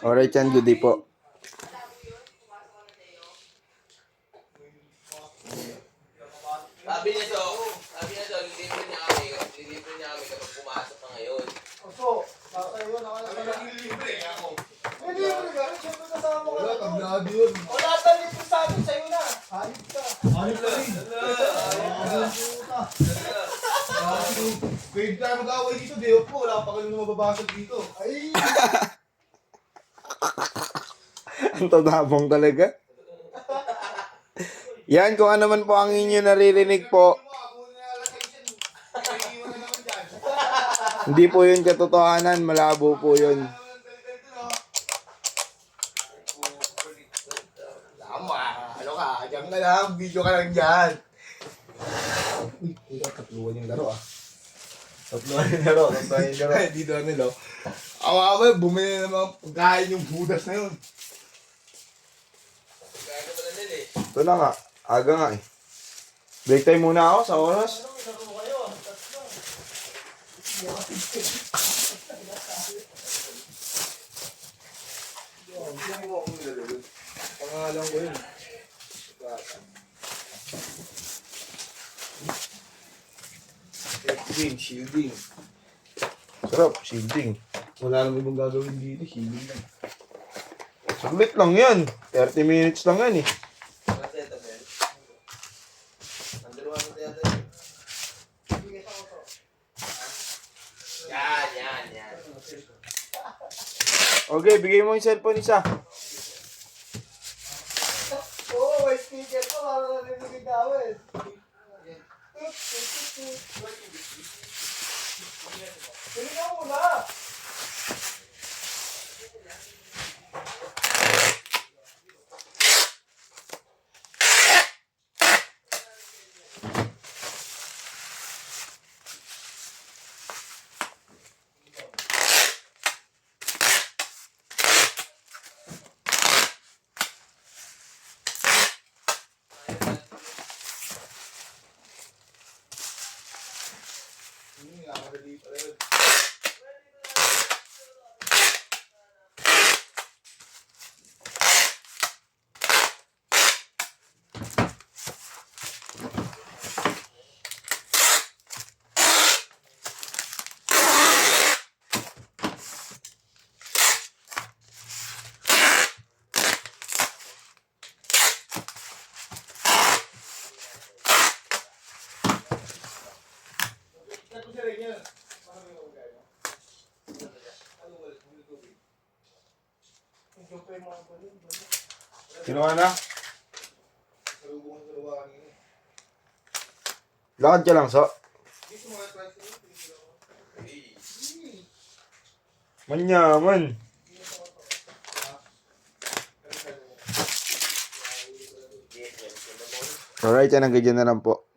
Alright yan, good day po. Sabi niya lilibre niya kami kapag pumasok ka ngayon. So, nasa iyo na ka na Lilibre ako. Hindi mo ka, siyempre kasama ka. Wala, tablado yun. Wala talit ko sa akin, sa'yo na. Hanip ka. Hanip ka rin. Pwede tayo mag-away dito, day off po. Wala pa kayo mababasag dito. Ay, Ang tadabong talaga. Yan, kung ano man po ang inyo naririnig po, hindi po yun katotohanan, malabo po yun. Tama. Ano ka? Diyan ka lang. Video ka lang dyan. Uy, ito, tatluan yung laro ah. Tatluan yung laro. Dito ano nilo. Awa bumili na mga pagkain yung budas na yun. Kaya ka pala nila eh. Ito na nga, aga nga eh. Break time muna ako sa oras. Pangalan ko yun. Shielding. Sarap, shielding. Wala nang ibang gagawin dito, shielding lang. Saglit lang yan. 30 minutes lang yan eh. Kasi ito, Ben. Number 1 na yata yun. Yan. Okay, bigay mo yung cellphone isa. oo, may speaker pa, para narinig yung gawin. Pili ka muna. Kinuha na? Lakad ka lang, so. Manyaman. Alright, yan ang ganyan na lang po.